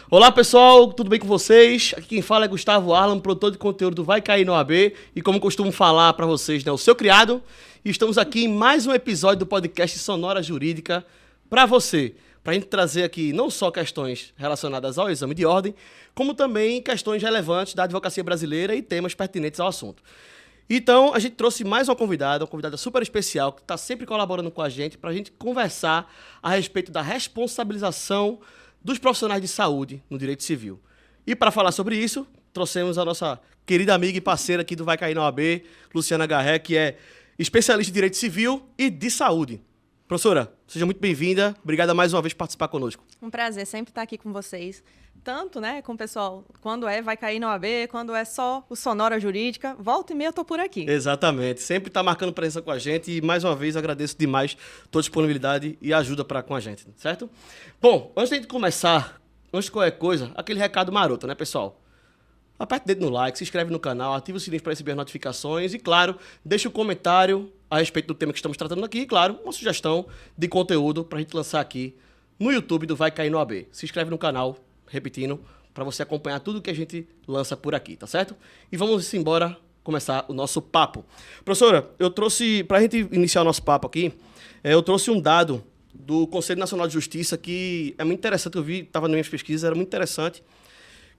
Olá pessoal, tudo bem com vocês? Aqui quem fala é Gustavo Arlan, produtor de conteúdo do Vai Cair no AB e como costumo falar para vocês, né, o seu criado. E estamos aqui em mais um episódio do podcast Sonora Jurídica para você, para a gente trazer aqui não só questões relacionadas ao exame de ordem, como também questões relevantes da advocacia brasileira e temas pertinentes ao assunto. Então, a gente trouxe mais uma convidada super especial, que está sempre colaborando com a gente para a gente conversar a respeito da responsabilização dos profissionais de saúde no direito civil. E para falar sobre isso, trouxemos a nossa querida amiga e parceira aqui do Vai Cair na OAB, Luciana Garré, que é especialista em direito civil e de saúde. Professora, seja muito bem-vinda. Obrigada mais uma vez por participar conosco. Um prazer sempre estar aqui com vocês. Tanto, né, com o pessoal, quando Vai Cair na OAB, quando é só o Sonora Jurídica, volta e meia eu tô por aqui. Exatamente. Sempre está marcando presença com a gente e, mais uma vez, agradeço demais tua disponibilidade e ajuda com a gente, certo? Bom, antes de começar, antes de qualquer coisa, aquele recado maroto, né, pessoal? Aperte o dedo no like, se inscreve no canal, ativa o sininho para receber as notificações e, claro, deixa um comentário a respeito do tema que estamos tratando aqui e, claro, uma sugestão de conteúdo para a gente lançar aqui no YouTube do Vai Cair no AB. Se inscreve no canal, repetindo, para você acompanhar tudo que a gente lança por aqui, tá certo? E vamos embora começar o nosso papo. Professora, eu trouxe, para a gente iniciar o nosso papo aqui, eu trouxe um dado do Conselho Nacional de Justiça que é muito interessante, eu vi, estava nas minhas pesquisas, era muito interessante,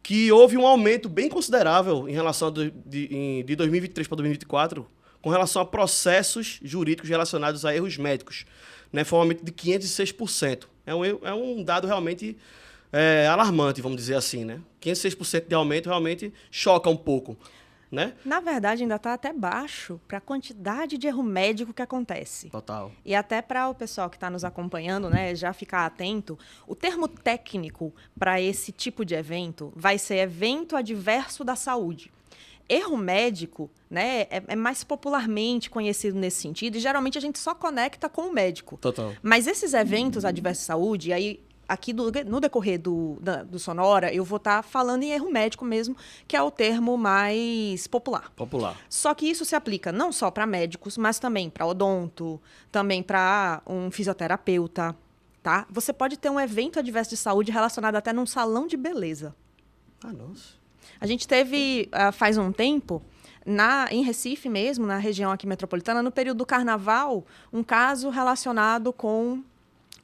que houve um aumento bem considerável em relação de 2023 para 2024, com relação a processos jurídicos relacionados a erros médicos. Né? Foi um aumento de 506%. É um dado realmente alarmante, vamos dizer assim. Né? 506% de aumento realmente choca um pouco. Né? Na verdade, ainda está até baixo para a quantidade de erro médico que acontece. Total. E até para o pessoal que está nos acompanhando, né, já ficar atento, o termo técnico para esse tipo de evento vai ser evento adverso da saúde. Erro médico, né, é mais popularmente conhecido nesse sentido e geralmente a gente só conecta com o médico. Total. Mas esses eventos adversos à saúde, aí aqui no decorrer do Sonora, eu vou estar falando em erro médico mesmo, que é o termo mais popular. Só que isso se aplica não só para médicos, mas também para odonto, também para um fisioterapeuta, tá? Você pode ter um evento adverso de saúde relacionado até num salão de beleza. Ah, nossa. A gente teve, faz um tempo, em Recife mesmo, na região aqui metropolitana, no período do carnaval, um caso relacionado com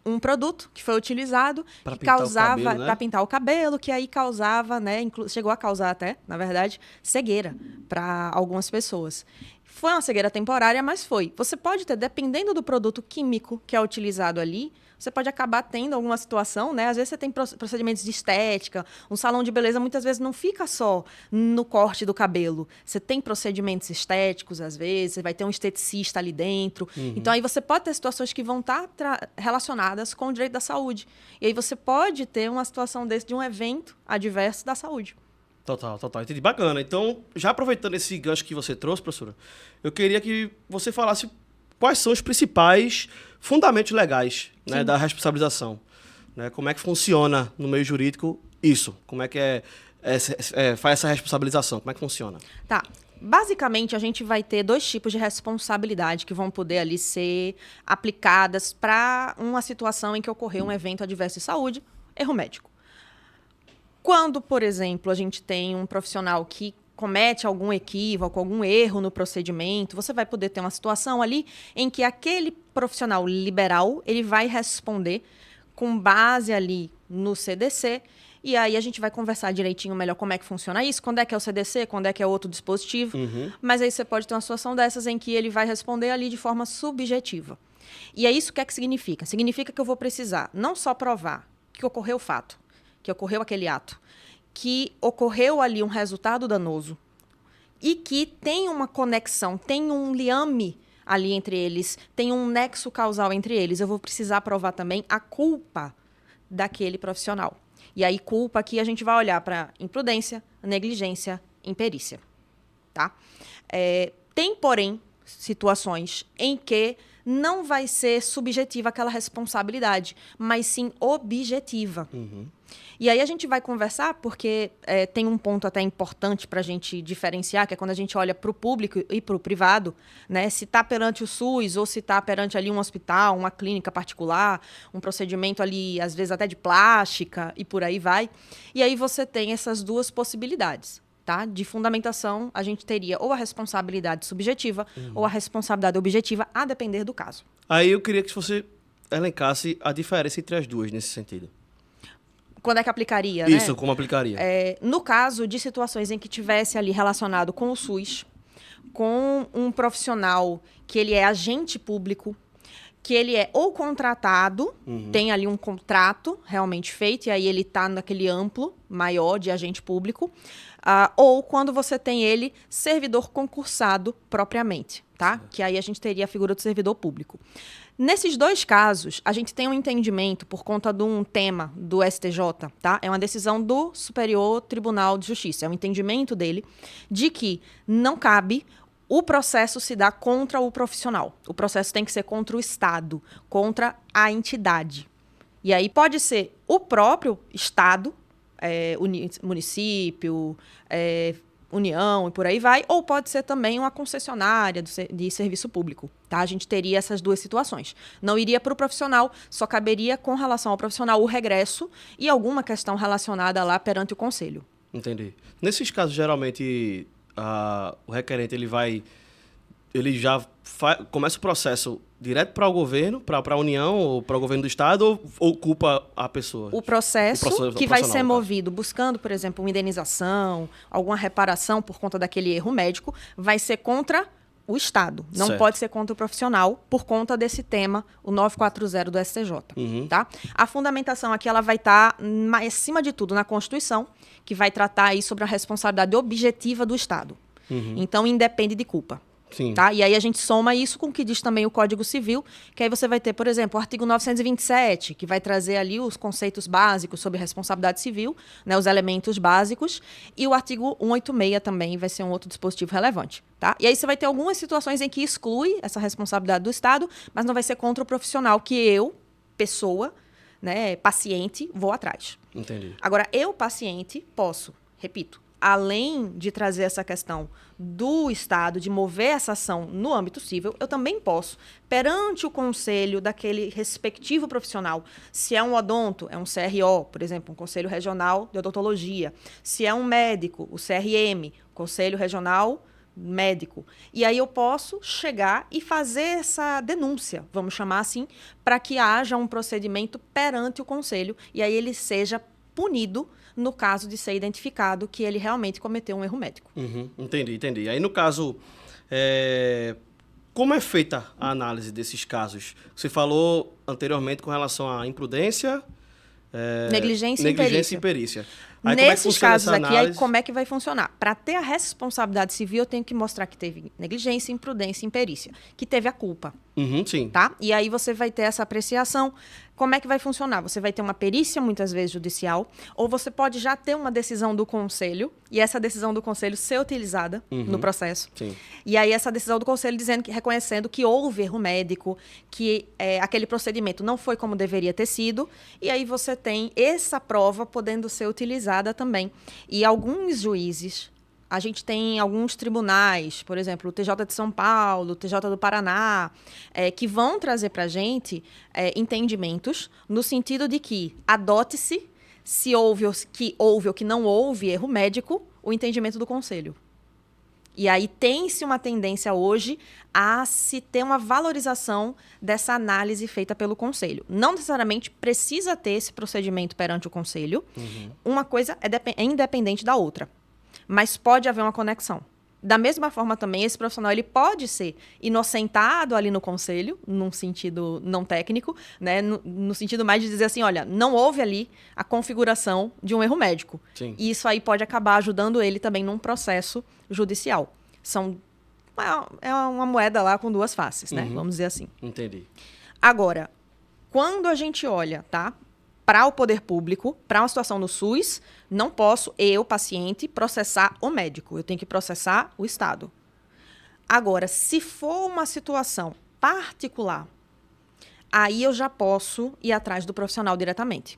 um produto que foi utilizado que causava para pintar o cabelo, que aí causava, né, chegou a causar até, na verdade, cegueira para algumas pessoas. Foi uma cegueira temporária, mas foi. Você pode ter, dependendo do produto químico que é utilizado ali, você pode acabar tendo alguma situação, né? Às vezes você tem procedimentos de estética, um salão de beleza muitas vezes não fica só no corte do cabelo. Você tem procedimentos estéticos, às vezes, você vai ter um esteticista ali dentro. Uhum. Então, aí você pode ter situações que vão estar relacionadas com o direito da saúde. E aí você pode ter uma situação desse de um evento adverso da saúde. Total. Entendi. Bacana. Então, já aproveitando esse gancho que você trouxe, professora, eu queria que você falasse quais são os principais fundamentos legais, né, da responsabilização. Né? Como é que funciona no meio jurídico isso? Como é que faz essa responsabilização? Como é que funciona? Tá. Basicamente, a gente vai ter dois tipos de responsabilidade que vão poder ali ser aplicadas para uma situação em que ocorreu um evento adverso de saúde, erro médico. Quando, por exemplo, a gente tem um profissional que comete algum equívoco, algum erro no procedimento, você vai poder ter uma situação ali em que aquele profissional liberal, ele vai responder com base ali no CDC, e aí a gente vai conversar direitinho melhor como é que funciona isso, quando é que é o CDC, quando é que é outro dispositivo, mas aí você pode ter uma situação dessas em que ele vai responder ali de forma subjetiva. E é isso que significa? Significa que eu vou precisar não só provar que ocorreu o fato, que ocorreu aquele ato, que ocorreu ali um resultado danoso e que tem uma conexão, tem um liame ali entre eles, tem um nexo causal entre eles. Eu vou precisar provar também a culpa daquele profissional. E aí, culpa aqui a gente vai olhar para imprudência, negligência, imperícia. Tá? Tem, porém, situações em que não vai ser subjetiva aquela responsabilidade, mas sim objetiva. E aí a gente vai conversar, porque tem um ponto até importante para a gente diferenciar, que é quando a gente olha para o público e para o privado, né? Se está perante o SUS ou se está perante ali um hospital, uma clínica particular, um procedimento ali, às vezes até de plástica e por aí vai. E aí você tem essas duas possibilidades. Tá? De fundamentação, a gente teria ou a responsabilidade subjetiva ou a responsabilidade objetiva, a depender do caso. Aí eu queria que você elencasse a diferença entre as duas nesse sentido. Quando é que aplicaria, Isso, né? como aplicaria? No caso de situações em que tivesse ali relacionado com o SUS, com um profissional que ele é agente público, que ele é ou contratado, tem ali um contrato realmente feito, e aí ele está naquele amplo, maior de agente público, ou quando você tem ele servidor concursado propriamente, tá? Que aí a gente teria a figura do servidor público. Nesses dois casos, a gente tem um entendimento por conta de um tema do STJ, tá? É uma decisão do Superior Tribunal de Justiça, é um entendimento dele de que não cabe o processo se dar contra o profissional. O processo tem que ser contra o Estado, contra a entidade. E aí pode ser o próprio Estado, município, União e por aí vai, ou pode ser também uma concessionária de serviço público. Tá? A gente teria essas duas situações. Não iria para o profissional, só caberia com relação ao profissional o regresso e alguma questão relacionada lá perante o conselho. Entendi. Nesses casos, geralmente, o requerente ele já começa o processo direto para o governo, para a União ou para o governo do Estado, ou culpa a pessoa? O processo que vai ser movido buscando, por exemplo, uma indenização, alguma reparação por conta daquele erro médico, vai ser contra o Estado. Não certo. Pode ser contra o profissional por conta desse tema, o 940 do STJ. Tá? A fundamentação aqui ela vai estar, acima de tudo, na Constituição, que vai tratar aí sobre a responsabilidade objetiva do Estado. Então, independe de culpa. Sim. Tá? E aí a gente soma isso com o que diz também o Código Civil, que aí você vai ter, por exemplo, o artigo 927, que vai trazer ali os conceitos básicos sobre responsabilidade civil, né, os elementos básicos, e o artigo 186 também vai ser um outro dispositivo relevante. Tá? E aí você vai ter algumas situações em que exclui essa responsabilidade do Estado, mas não vai ser contra o profissional que eu, pessoa, né, paciente, vou atrás. Entendi. Agora, eu, paciente, posso, repito, além de trazer essa questão do Estado, de mover essa ação no âmbito civil, eu também posso, perante o conselho daquele respectivo profissional, se é um odonto, é um CRO, por exemplo, um Conselho Regional de Odontologia, se é um médico, o CRM, Conselho Regional Médico. E aí eu posso chegar e fazer essa denúncia, vamos chamar assim, para que haja um procedimento perante o conselho e aí ele seja punido no caso de ser identificado que ele realmente cometeu um erro médico. Entendi. Aí, no caso, como é feita a análise desses casos? Você falou anteriormente com relação à imprudência, negligência e perícia. Aí, nesses casos aqui, aí como é que vai funcionar? Para ter a responsabilidade civil, eu tenho que mostrar que teve negligência, imprudência e imperícia, que teve a culpa. Sim. Tá? E aí você vai ter essa apreciação. Como é que vai funcionar? Você vai ter uma perícia, muitas vezes, judicial, ou você pode já ter uma decisão do conselho, e essa decisão do conselho ser utilizada no processo. Sim. E aí essa decisão do conselho reconhecendo que houve erro médico, que aquele procedimento não foi como deveria ter sido, e aí você tem essa prova podendo ser utilizada também. E alguns juízes, a gente tem alguns tribunais, por exemplo, o TJ de São Paulo, o TJ do Paraná, que vão trazer para a gente entendimentos no sentido de que adote-se, se houve ou que não houve erro médico, o entendimento do conselho. E aí tem-se uma tendência hoje a se ter uma valorização dessa análise feita pelo conselho. Não necessariamente precisa ter esse procedimento perante o conselho. Uma coisa é independente da outra. Mas pode haver uma conexão. Da mesma forma também, esse profissional ele pode ser inocentado ali no conselho, num sentido não técnico, né? No sentido mais de dizer assim, olha, não houve ali a configuração de um erro médico. Sim. E isso aí pode acabar ajudando ele também num processo judicial. É uma moeda lá com duas faces, né? Vamos dizer assim. Entendi. Agora, quando a gente olha, tá? Para o poder público, para uma situação no SUS, não posso, eu, paciente, processar o médico. Eu tenho que processar o Estado. Agora, se for uma situação particular, aí eu já posso ir atrás do profissional diretamente.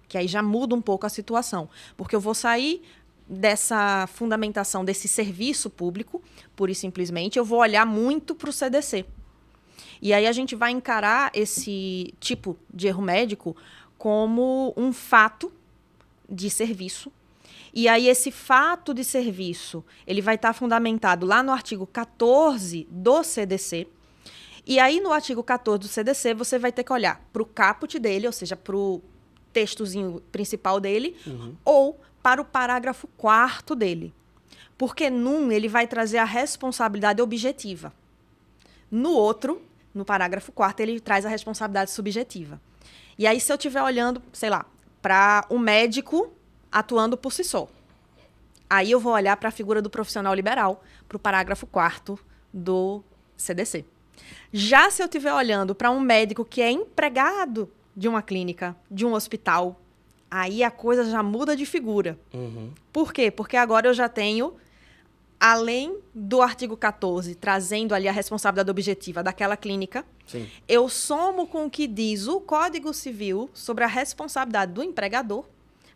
Que aí já muda um pouco a situação. Porque eu vou sair dessa fundamentação desse serviço público, pura e simplesmente, eu vou olhar muito para o CDC. E aí a gente vai encarar esse tipo de erro médico como um fato de serviço. E aí esse fato de serviço, ele vai estar fundamentado lá no artigo 14 do CDC. E aí no artigo 14 do CDC, você vai ter que olhar para o caput dele, ou seja, para o textozinho principal dele, ou para o parágrafo 4º dele. Porque num, ele vai trazer a responsabilidade objetiva. No outro, no parágrafo 4º, ele traz a responsabilidade subjetiva. E aí, se eu estiver olhando, sei lá, para um médico atuando por si só, aí eu vou olhar para a figura do profissional liberal, para o parágrafo 4º do CDC. Já se eu estiver olhando para um médico que é empregado de uma clínica, de um hospital, aí a coisa já muda de figura. Por quê? Porque agora eu já tenho, além do artigo 14, trazendo ali a responsabilidade objetiva daquela clínica, Sim. eu somo com o que diz o Código Civil sobre a responsabilidade do empregador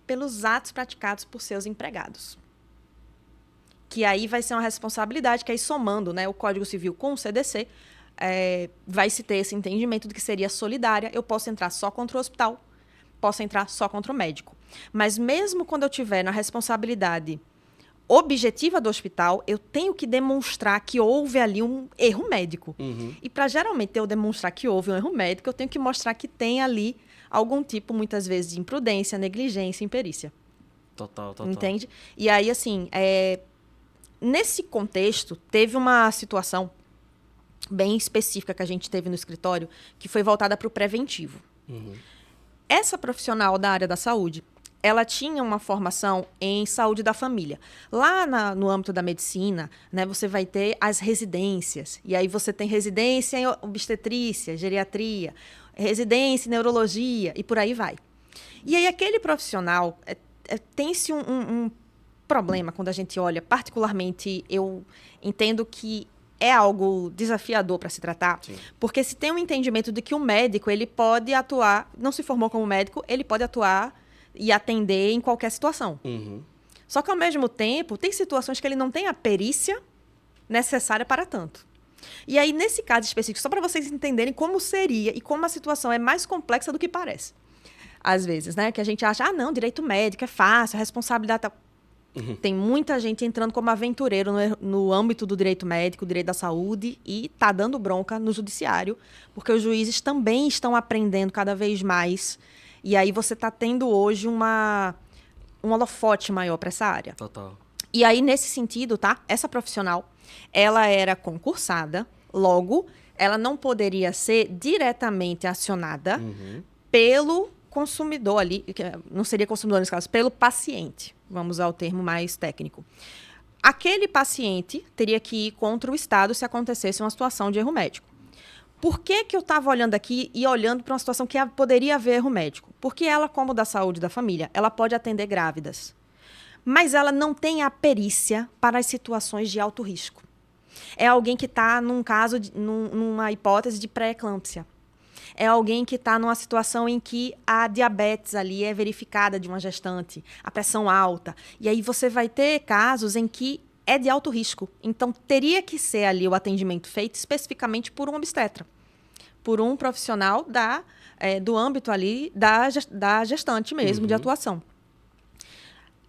pelos atos praticados por seus empregados. Que aí vai ser uma responsabilidade que aí somando, né, o Código Civil com o CDC, vai se ter esse entendimento de que seria solidária. Eu posso entrar só contra o hospital, posso entrar só contra o médico. Mas mesmo quando eu tiver na responsabilidade objetiva do hospital, eu tenho que demonstrar que houve ali um erro médico. E para geralmente eu demonstrar que houve um erro médico, eu tenho que mostrar que tem ali algum tipo, muitas vezes, de imprudência, negligência, imperícia. Total. Entende? E aí, assim, nesse contexto, teve uma situação bem específica que a gente teve no escritório, que foi voltada para o preventivo. Essa profissional da área da saúde, ela tinha uma formação em saúde da família. Lá no âmbito da medicina, né, você vai ter as residências. E aí você tem residência em obstetrícia, geriatria, residência em neurologia e por aí vai. E aí aquele profissional, tem-se um problema quando a gente olha, particularmente eu entendo que é algo desafiador para se tratar, Sim. porque se tem um entendimento de que o médico, ele pode atuar, não se formou como médico, ele pode atuar e atender em qualquer situação. Só que, ao mesmo tempo, tem situações que ele não tem a perícia necessária para tanto. E aí, nesse caso específico, só para vocês entenderem como seria e como a situação é mais complexa do que parece. Às vezes, né? Que a gente acha, não, direito médico é fácil, a responsabilidade tá... Tem muita gente entrando como aventureiro no âmbito do direito médico, direito da saúde, e tá dando bronca no judiciário, porque os juízes também estão aprendendo cada vez mais. E aí você está tendo hoje um holofote maior para essa área. Total. E aí, nesse sentido, tá? Essa profissional, ela era concursada, logo, ela não poderia ser diretamente acionada pelo consumidor ali, que não seria consumidor nesse caso, pelo paciente. Vamos usar o termo mais técnico. Aquele paciente teria que ir contra o Estado se acontecesse uma situação de erro médico. Por que eu estava olhando aqui e olhando para uma situação que poderia haver erro médico? Porque ela, como da saúde da família, ela pode atender grávidas. Mas ela não tem a perícia para as situações de alto risco. É alguém que está numa hipótese de pré-eclâmpsia. É alguém que está numa situação em que a diabetes ali é verificada de uma gestante, a pressão alta. E aí você vai ter casos em que é de alto risco. Então, teria que ser ali o atendimento feito especificamente por um obstetra, por um profissional do âmbito ali da gestante mesmo, de atuação.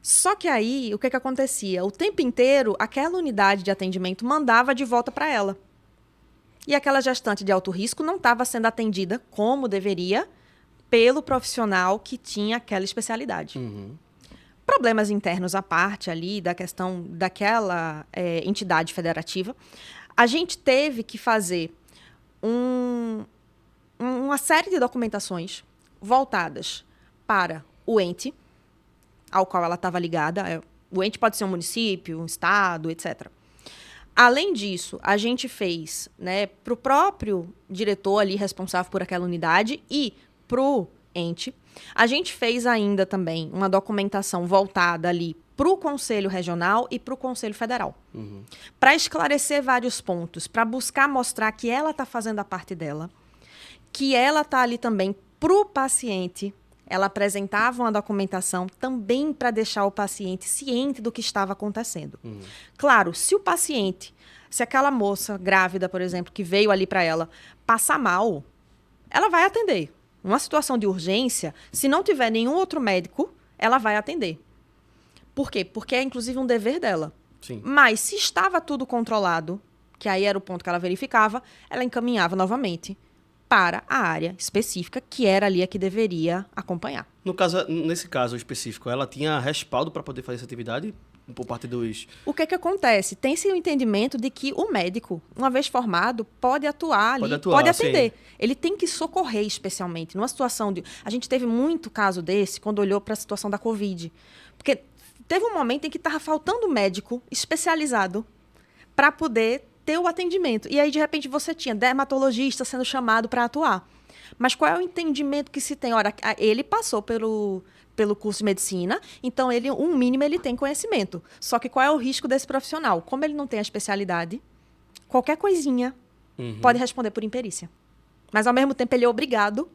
Só que aí, o que acontecia? O tempo inteiro, aquela unidade de atendimento mandava de volta para ela. E aquela gestante de alto risco não estava sendo atendida como deveria pelo profissional que tinha aquela especialidade. Problemas internos à parte ali, da questão daquela entidade federativa, a gente teve que fazer uma série de documentações voltadas para o ente ao qual ela estava ligada. O ente pode ser um município, um estado, etc. Além disso, a gente fez, né, para o próprio diretor ali responsável por aquela unidade e para o ente, a gente fez ainda também uma documentação voltada ali para o Conselho Regional e para o Conselho Federal. Para esclarecer vários pontos, para buscar mostrar que ela está fazendo a parte dela, que ela está ali também para o paciente. Ela apresentava uma documentação também para deixar o paciente ciente do que estava acontecendo. Claro, se aquela moça grávida, por exemplo, que veio ali para ela, passar mal, ela vai atender. Uma situação de urgência, se não tiver nenhum outro médico, ela vai atender. Por quê? Porque é, inclusive, um dever dela. Sim. Mas, se estava tudo controlado, que aí era o ponto que ela verificava, ela encaminhava novamente para a área específica, que era ali a que deveria acompanhar. Nesse caso específico, ela tinha respaldo para poder fazer essa atividade por parte dos... O que acontece? Tem-se o entendimento de que o médico, uma vez formado, pode atuar ali, pode atender. Sim. Ele tem que socorrer especialmente. Numa situação de... A gente teve muito caso desse quando olhou para a situação da Covid. Porque teve um momento em que estava faltando médico especializado para poder ter o atendimento. E aí, de repente, você tinha dermatologista sendo chamado para atuar. Mas qual é o entendimento que se tem? Ora, ele passou pelo curso de medicina, então um mínimo ele tem conhecimento. Só que qual é o risco desse profissional? Como ele não tem a especialidade, qualquer coisinha pode responder por imperícia. Mas, ao mesmo tempo, ele é obrigado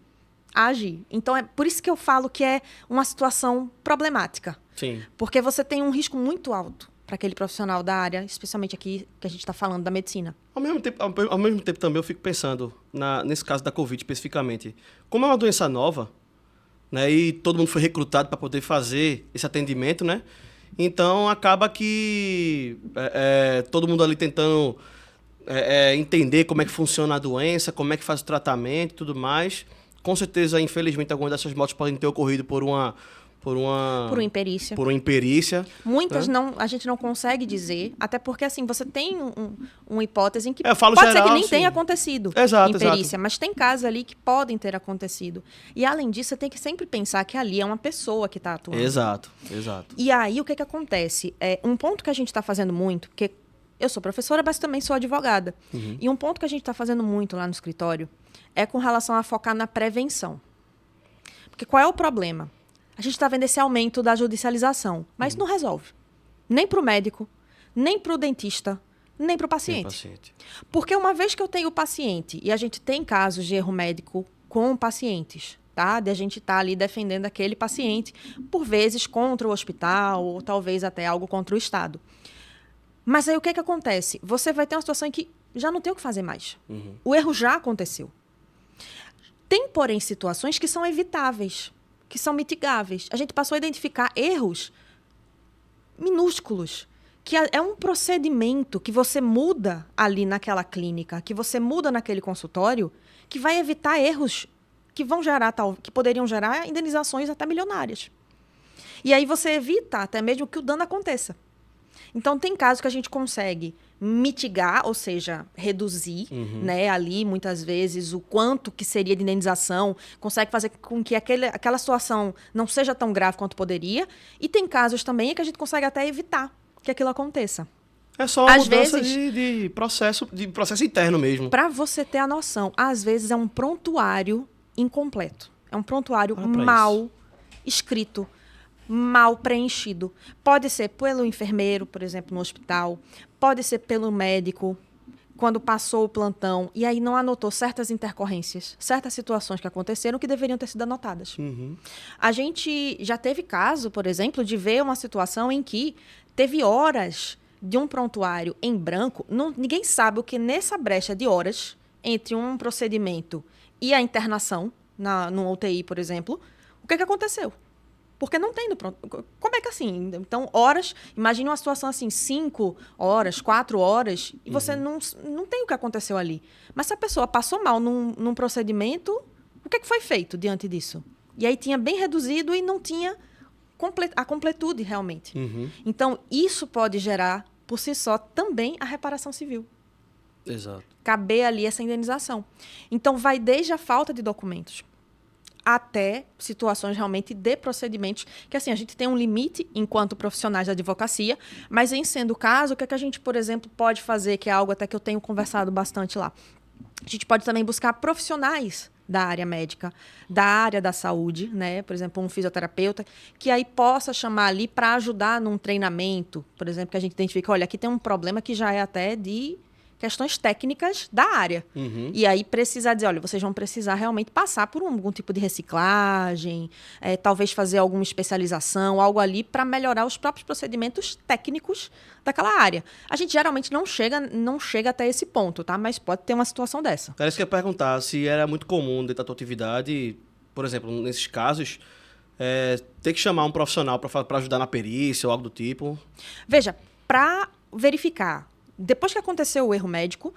a agir. Então, é por isso que eu falo que é uma situação problemática. Sim. Porque você tem um risco muito alto para aquele profissional da área, especialmente aqui que a gente está falando da medicina. Ao mesmo tempo também eu fico pensando, nesse caso da Covid especificamente, como é uma doença nova, né, e todo mundo foi recrutado para poder fazer esse atendimento, né? Então acaba que todo mundo ali tentando entender como é que funciona a doença, como é que faz o tratamento e tudo mais. Com certeza, infelizmente, algumas dessas mortes podem ter ocorrido por uma imperícia. Por uma imperícia. Muitas né? a gente não consegue dizer, até porque assim, você tem uma hipótese em que falo pode geral, ser que nem sim. tenha acontecido Exato, imperícia, exato. mas tem casos ali que podem ter acontecido. E além disso, você tem que sempre pensar que ali é uma pessoa que está atuando. Exato. E aí, o que acontece? Um ponto que a gente está fazendo muito, porque eu sou professora, mas também sou advogada. E um ponto que a gente está fazendo muito lá no escritório é com relação a focar na prevenção. Porque qual é o problema? A gente está vendo esse aumento da judicialização, mas não resolve. Nem para o médico, nem para o dentista, nem para o paciente. Porque uma vez que eu tenho o paciente, e a gente tem casos de erro médico com pacientes, tá? De a gente estar ali defendendo aquele paciente, por vezes contra o hospital, ou talvez até algo contra o Estado. Mas aí o que acontece? Você vai ter uma situação em que já não tem o que fazer mais. O erro já aconteceu. Tem, porém, situações que são evitáveis, que são mitigáveis. A gente passou a identificar erros minúsculos, que é um procedimento que você muda ali naquela clínica, que você muda naquele consultório, que vai evitar erros que poderiam gerar indenizações até milionárias. E aí você evita até mesmo que o dano aconteça. Então, tem casos que a gente consegue mitigar, ou seja, reduzir, né, ali, muitas vezes, o quanto que seria de indenização, consegue fazer com que aquela situação não seja tão grave quanto poderia. E tem casos também que a gente consegue até evitar que aquilo aconteça. É só uma às mudança vezes, de processo interno mesmo. Para você ter a noção, às vezes é um prontuário incompleto. É um prontuário mal escrito, mal preenchido. Pode ser pelo enfermeiro, por exemplo, no hospital. Pode ser pelo médico, quando passou o plantão. E aí não anotou certas intercorrências, certas situações que aconteceram que deveriam ter sido anotadas. A gente já teve caso, por exemplo, de ver uma situação em que teve horas de um prontuário em branco. Ninguém sabe o que nessa brecha de horas entre um procedimento e a internação, no UTI, por exemplo, o que aconteceu? Porque não tem no pronto. Como é que assim? Então, horas, imagine uma situação assim, 5 horas, 4 horas, e você não tem o que aconteceu ali. Mas se a pessoa passou mal num procedimento, o que foi feito diante disso? E aí tinha bem reduzido e não tinha a completude realmente. Então, isso pode gerar, por si só, também a reparação civil. Exato. Caber ali essa indenização. Então, vai desde a falta de documentos até situações realmente de procedimentos, que assim, a gente tem um limite enquanto profissionais da advocacia, mas em sendo o caso, o que a gente, por exemplo, pode fazer, que é algo até que eu tenho conversado bastante lá. A gente pode também buscar profissionais da área médica, da área da saúde, né? Por exemplo, um fisioterapeuta, que aí possa chamar ali para ajudar num treinamento, por exemplo, que a gente identifica, olha, aqui tem um problema que já é até de questões técnicas da área. E aí precisar dizer, olha, vocês vão precisar realmente passar por algum tipo de reciclagem, talvez fazer alguma especialização, algo ali para melhorar os próprios procedimentos técnicos daquela área. A gente geralmente não chega até esse ponto, tá? Mas pode ter uma situação dessa. Era isso que eu ia perguntar, se era muito comum dentro da tua atividade, por exemplo, nesses casos, ter que chamar um profissional para ajudar na perícia ou algo do tipo. Veja, para verificar, depois que aconteceu o erro médico,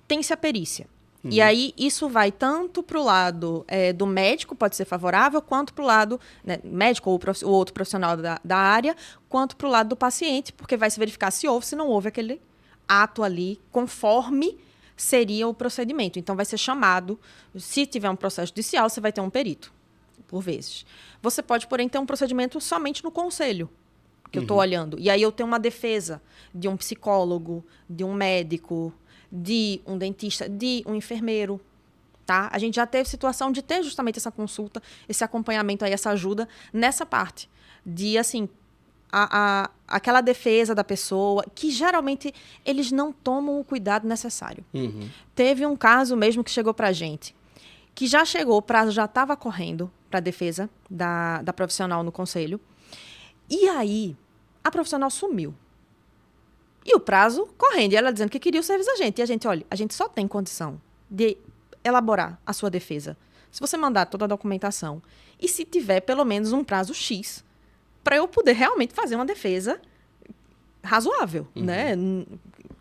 tem-se a perícia. E aí, isso vai tanto para o lado do médico, pode ser favorável, quanto para o lado médico ou o outro profissional da área, quanto para o lado do paciente, porque vai se verificar se houve, se não houve aquele ato ali, conforme seria o procedimento. Então, vai ser chamado, se tiver um processo judicial, você vai ter um perito, por vezes. Você pode, porém, ter um procedimento somente no conselho, que eu estou olhando. E aí eu tenho uma defesa de um psicólogo, de um médico, de um dentista, de um enfermeiro, tá? A gente já teve situação de ter justamente essa consulta, esse acompanhamento aí, essa ajuda nessa parte de, assim, aquela defesa da pessoa, que geralmente eles não tomam o cuidado necessário. Teve um caso mesmo que chegou pra gente, que já chegou, o prazo já estava correndo para a defesa da profissional no conselho, e aí a profissional sumiu. E o prazo correndo. E ela dizendo que queria o serviço da gente. E a gente, olha, a gente só tem condição de elaborar a sua defesa se você mandar toda a documentação. E se tiver pelo menos um prazo X para eu poder realmente fazer uma defesa razoável, né?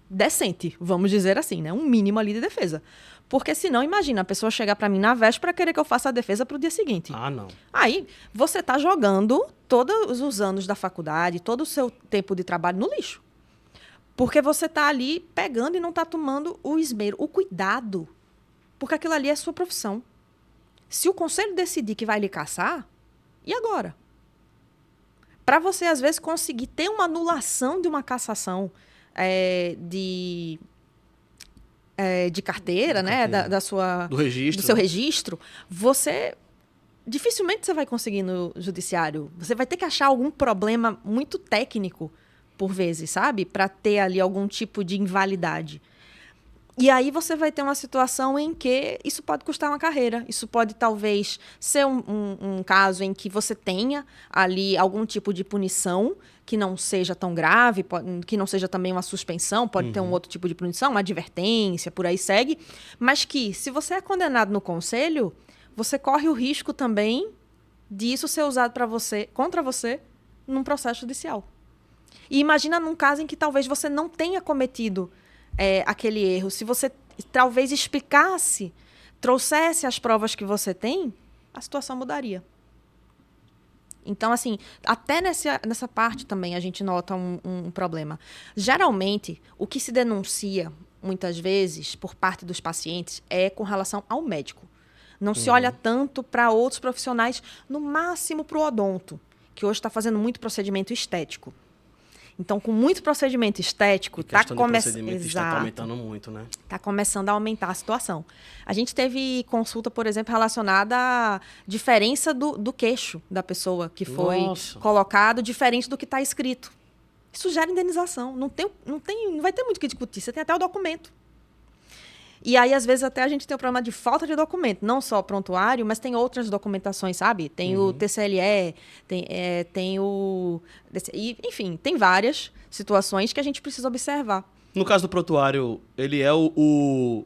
Decente, vamos dizer assim, né? Um mínimo ali de defesa. Porque senão, imagina, a pessoa chegar para mim na véspera para querer que eu faça a defesa para o dia seguinte. Ah, não. Aí, você está jogando todos os anos da faculdade, todo o seu tempo de trabalho no lixo. Porque você está ali pegando e não está tomando o esmero, o cuidado. Porque aquilo ali é sua profissão. Se o conselho decidir que vai lhe caçar, e agora? Para você, às vezes, conseguir ter uma anulação de uma cassação de carteira, né? Do seu registro, você dificilmente você vai conseguir no judiciário. Você vai ter que achar algum problema muito técnico, por vezes, sabe? Para ter ali algum tipo de invalidade. E aí você vai ter uma situação em que isso pode custar uma carreira. Isso pode, talvez, ser um caso em que você tenha ali algum tipo de punição que não seja tão grave, que não seja também uma suspensão, pode ter um outro tipo de punição, uma advertência, por aí segue. Mas que, se você é condenado no conselho, você corre o risco também disso ser usado contra você num processo judicial. E imagina num caso em que talvez você não tenha cometido aquele erro. Se você talvez explicasse, trouxesse as provas que você tem, a situação mudaria. Então, assim, até nessa parte também a gente nota um problema. Geralmente, o que se denuncia, muitas vezes, por parte dos pacientes, é com relação ao médico. Não se olha tanto para outros profissionais, no máximo para o odonto, que hoje está fazendo muito procedimento estético. Então, com muito procedimento estético, está aumentando muito, né? Está começando a aumentar a situação. A gente teve consulta, por exemplo, relacionada à diferença do queixo da pessoa que foi colocado, diferente do que está escrito. Isso gera indenização. Não vai ter muito o que discutir. Você tem até o documento. E aí, às vezes, até a gente tem o problema de falta de documento. Não só prontuário, mas tem outras documentações, sabe? Tem o TCLE, tem o... Enfim, tem várias situações que a gente precisa observar. No caso do prontuário, ele é o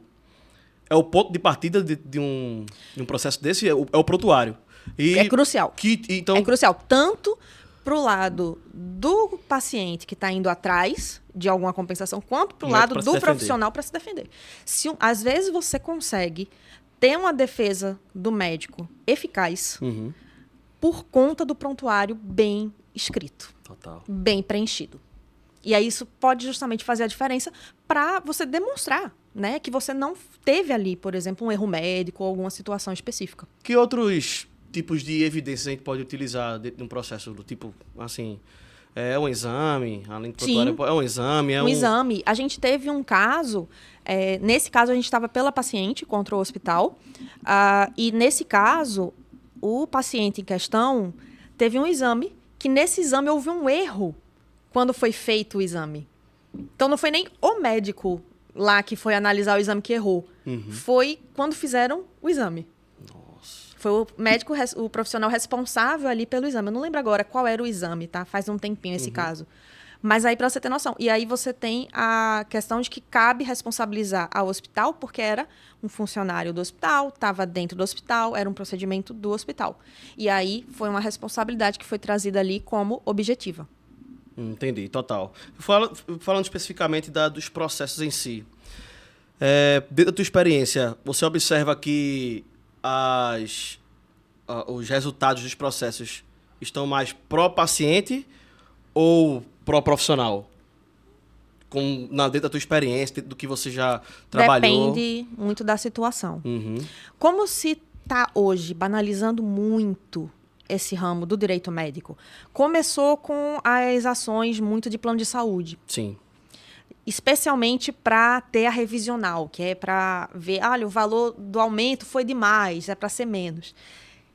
ponto de partida de um processo desse? É o prontuário. É crucial. Então... É crucial. Tanto para o lado do paciente que está indo atrás de alguma compensação, quanto para o lado do profissional para se defender. Às vezes você consegue ter uma defesa do médico eficaz por conta do prontuário bem escrito, bem preenchido. E aí isso pode justamente fazer a diferença para você demonstrar, né, que você não teve ali, por exemplo, um erro médico ou alguma situação específica. Que outros tipos de evidências a gente pode utilizar dentro de um processo do tipo, assim... É um exame, além de Sim. prontuário, é um exame, Um exame. A gente teve um caso, nesse caso a gente estava pela paciente contra o hospital, e nesse caso, o paciente em questão teve um exame, que nesse exame houve um erro quando foi feito o exame. Então não foi nem o médico lá que foi analisar o exame que errou. Foi quando fizeram o exame. Nossa. Foi o médico, o profissional responsável ali pelo exame. Eu não lembro agora qual era o exame, tá? Faz um tempinho esse caso. Mas aí, para você ter noção. E aí você tem a questão de que cabe responsabilizar ao hospital, porque era um funcionário do hospital, estava dentro do hospital, era um procedimento do hospital. E aí foi uma responsabilidade que foi trazida ali como objetiva. Entendi, total. Falando especificamente dos processos em si. Dentro da tua experiência, você observa que os resultados dos processos estão mais pró-paciente ou pró-profissional? Dentro da tua experiência, dentro do que você já trabalhou? Depende muito da situação. Uhum. Como se está hoje banalizando muito esse ramo do direito médico, começou com as ações muito de plano de saúde. Sim. Especialmente para ter a revisional, que é para ver, olha, o valor do aumento foi demais, é para ser menos.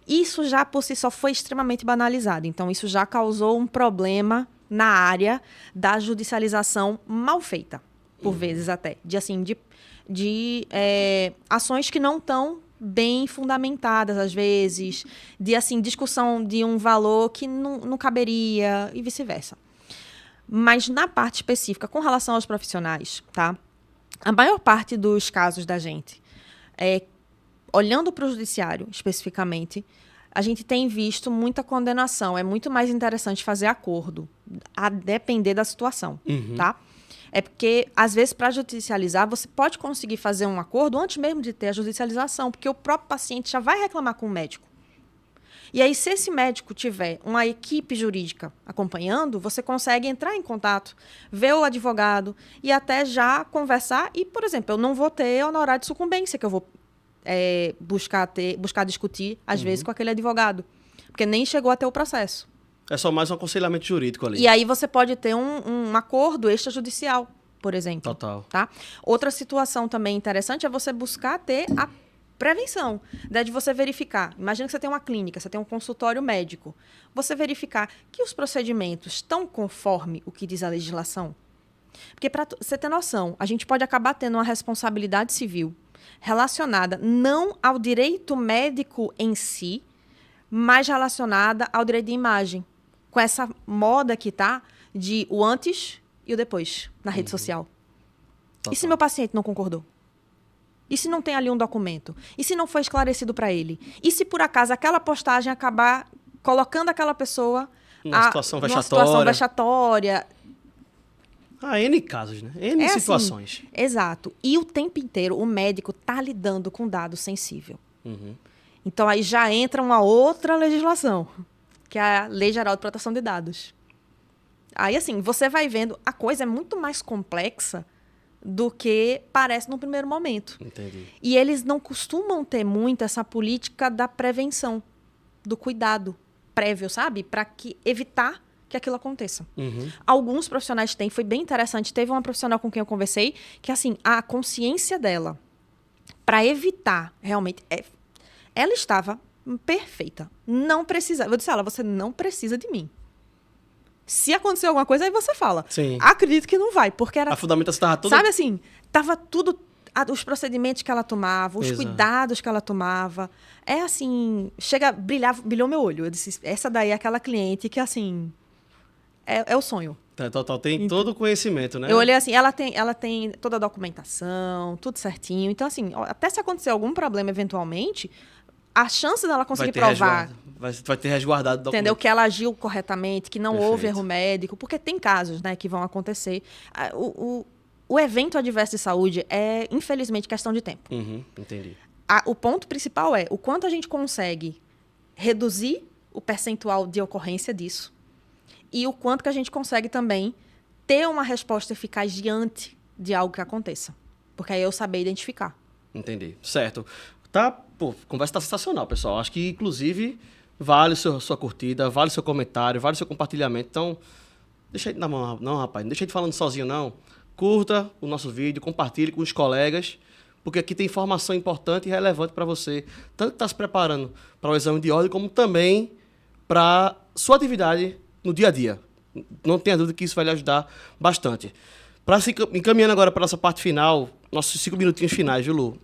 Isso já por si só foi extremamente banalizado. Então, isso já causou um problema na área da judicialização mal feita, por vezes até. De ações que não estão bem fundamentadas, às vezes. De discussão de um valor que não caberia e vice-versa. Mas na parte específica, com relação aos profissionais, tá? A maior parte dos casos da gente, olhando para o judiciário especificamente, a gente tem visto muita condenação. É muito mais interessante fazer acordo, a depender da situação, tá? É porque, às vezes, para judicializar, você pode conseguir fazer um acordo antes mesmo de ter a judicialização, porque o próprio paciente já vai reclamar com o médico. E aí, se esse médico tiver uma equipe jurídica acompanhando, você consegue entrar em contato, ver o advogado e até já conversar. E, por exemplo, eu não vou ter honorário de sucumbência que eu vou buscar discutir, às vezes, com aquele advogado. Porque nem chegou a ter o processo. É só mais um aconselhamento jurídico ali. E aí você pode ter um acordo extrajudicial, por exemplo. Total. Tá? Outra situação também interessante é você buscar ter a prevenção, de você verificar. Imagina que você tem uma clínica, você tem um consultório médico. Você verificar que os procedimentos estão conforme o que diz a legislação. Porque, para você ter noção, a gente pode acabar tendo uma responsabilidade civil relacionada não ao direito médico em si, mas relacionada ao direito de imagem. Com essa moda que tá de o antes e o depois na rede social. Total. E se meu paciente não concordou? E se não tem ali um documento? E se não foi esclarecido para ele? E se, por acaso, aquela postagem acabar colocando aquela pessoa numa situação vexatória? N casos, né? N situações. Assim, exato. E o tempo inteiro o médico está lidando com dado sensível. Então, aí já entra uma outra legislação, que é a Lei Geral de Proteção de Dados. Aí, assim, você vai vendo, a coisa é muito mais complexa do que parece no primeiro momento. Entendi. E eles não costumam ter muito essa política da prevenção, do cuidado prévio, sabe? Para evitar que aquilo aconteça. Alguns profissionais têm, foi bem interessante, teve uma profissional com quem eu conversei, que, assim, a consciência dela, para evitar, realmente, ela estava perfeita. Não precisa. Eu disse a ela, você não precisa de mim. Se acontecer alguma coisa, aí você fala. Sim. Acredito que não vai, porque era... A fundamentação estava toda... Sabe assim, estava tudo... Os procedimentos que ela tomava, os cuidados que ela tomava. É assim, brilhou meu olho. Eu disse, essa daí é aquela cliente que, assim, é o sonho. Total, tem todo o conhecimento, né? Eu olhei assim, ela tem toda a documentação, tudo certinho. Então, assim, até se acontecer algum problema eventualmente, a chance dela conseguir provar... Vai ter resguardado o documento. Entendeu? Que ela agiu corretamente, que não Perfeito. houve erro médico. Porque tem casos, né, que vão acontecer. O evento adverso de saúde é, infelizmente, questão de tempo. Entendi. O ponto principal é o quanto a gente consegue reduzir o percentual de ocorrência disso e o quanto que a gente consegue também ter uma resposta eficaz diante de algo que aconteça. Porque aí eu saber identificar. Entendi. Certo. A conversa está sensacional, pessoal. Acho que, inclusive, vale sua curtida, vale seu comentário, vale seu compartilhamento. Então, deixa ele na mão, não, rapaz, não deixa ele falando sozinho, não. Curta o nosso vídeo, compartilhe com os colegas, porque aqui tem informação importante e relevante para você, tanto que está se preparando para o exame de ordem, como também para sua atividade no dia a dia. Não tenha dúvida que isso vai lhe ajudar bastante. Para se encaminhando agora para a nossa parte final, nossos 5 minutinhos finais, viu, Lu?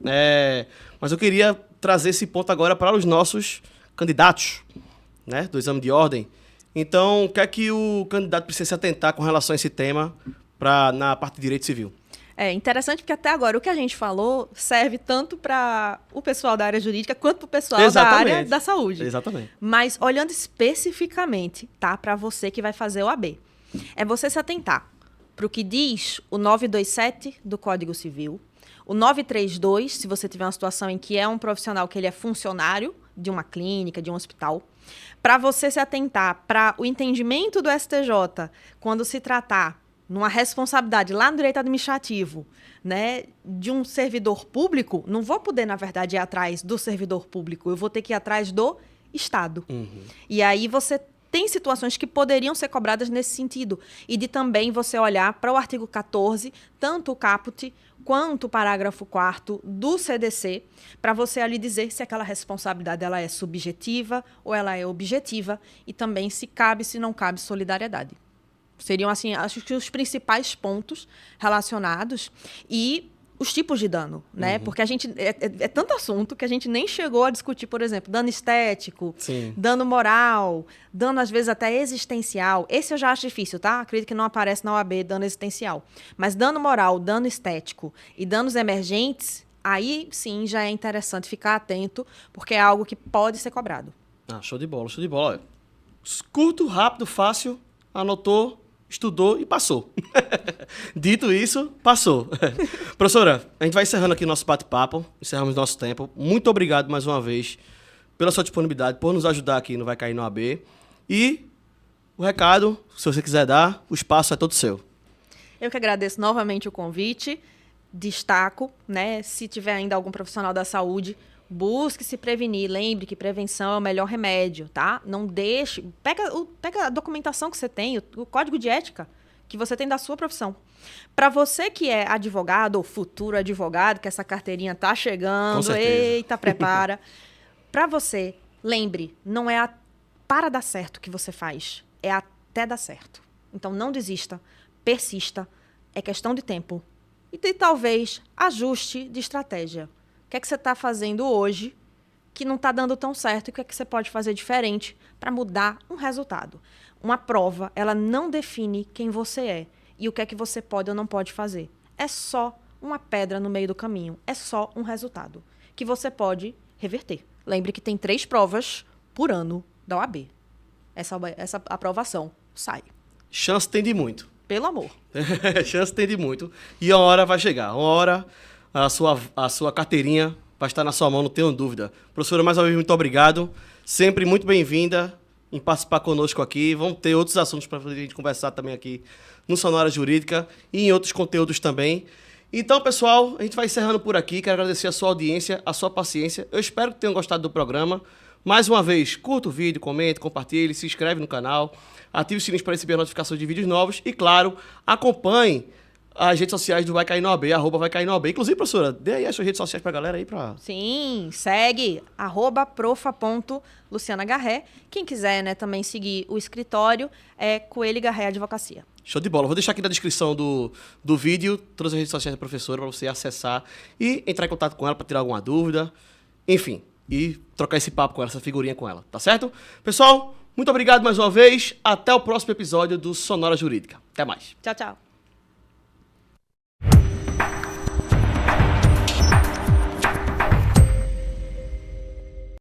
Mas eu queria trazer esse ponto agora para os nossos candidatos, né, do exame de ordem. Então, o que é que o candidato precisa se atentar com relação a esse tema na parte de direito civil? É interessante porque até agora o que a gente falou serve tanto para o pessoal da área jurídica quanto para o pessoal da área da saúde. Exatamente. Mas olhando especificamente, tá, para você que vai fazer o AB, é você se atentar para o que diz o 927 do Código Civil, o 932, se você tiver uma situação em que é um profissional que ele é funcionário de uma clínica, de um hospital, para você se atentar para o entendimento do STJ quando se tratar numa responsabilidade lá no direito administrativo, né, de um servidor público, não vou poder, na verdade, ir atrás do servidor público, eu vou ter que ir atrás do Estado. Uhum. E aí você tem situações que poderiam ser cobradas nesse sentido. E de também você olhar para o artigo 14, tanto o caput quanto o parágrafo 4º do CDC, para você ali dizer se aquela responsabilidade ela é subjetiva ou ela é objetiva, e também se cabe, se não cabe solidariedade. Seriam, assim, acho que os principais pontos relacionados e os tipos de dano, né? Uhum. Porque a gente é tanto assunto que a gente nem chegou a discutir, por exemplo, dano estético, sim, dano moral, dano às vezes até existencial. Esse eu já acho difícil, tá? Acredito que não aparece na OAB dano existencial. Mas dano moral, dano estético e danos emergentes, aí sim já é interessante ficar atento, porque é algo que pode ser cobrado. Ah, show de bola, show de bola. Curto, rápido, fácil, anotou, estudou e passou. Dito isso, passou. Professora, a gente vai encerrando aqui o nosso bate-papo, encerramos nosso tempo. Muito obrigado mais uma vez pela sua disponibilidade, por nos ajudar aqui no Vai Cair no AB. E o recado, se você quiser dar, o espaço é todo seu. Eu que agradeço novamente o convite, destaco, né, se tiver ainda algum profissional da saúde, busque se prevenir. Lembre que prevenção é o melhor remédio, tá? Não deixe... Pega a documentação que você tem, o código de ética que você tem da sua profissão. Para você que é advogado ou futuro advogado, que essa carteirinha tá chegando, eita, prepara. Para você, lembre, não é para dar certo que você faz, é até dar certo. Então não desista, persista, é questão de tempo. E talvez ajuste de estratégia. O que é que você está fazendo hoje que não está dando tão certo e o que é que você pode fazer diferente para mudar um resultado? Uma prova, ela não define quem você é e o que é que você pode ou não pode fazer. É só uma pedra no meio do caminho, é só um resultado que você pode reverter. Lembre que tem 3 provas por ano da OAB. Essa aprovação sai. Chance tem de muito. Pelo amor. Chance tem de muito. E a hora vai chegar. Uma hora a sua carteirinha vai estar na sua mão, não tenho dúvida. Professora, mais uma vez, muito obrigado. Sempre muito bem-vinda em participar conosco aqui. Vamos ter outros assuntos para a gente conversar também aqui no Sonora Jurídica e em outros conteúdos também. Então, pessoal, a gente vai encerrando por aqui. Quero agradecer a sua audiência, a sua paciência. Eu espero que tenham gostado do programa. Mais uma vez, curta o vídeo, comente, compartilhe, se inscreve no canal, ative o sininho para receber notificações de vídeos novos e, claro, acompanhe as redes sociais do Vai Cair no AB, @Vai Cair no AB. Inclusive, professora, dê aí as suas redes sociais pra galera aí pra... Sim, segue, @profa.lucianagarré. Quem quiser, né, também seguir o escritório, é Coelho Garré Advocacia. Show de bola. Vou deixar aqui na descrição do vídeo todas as redes sociais da professora para você acessar e entrar em contato com ela para tirar alguma dúvida. Enfim, e trocar esse papo com ela, essa figurinha com ela, tá certo? Pessoal, muito obrigado mais uma vez. Até o próximo episódio do Sonora Jurídica. Até mais. Tchau, tchau.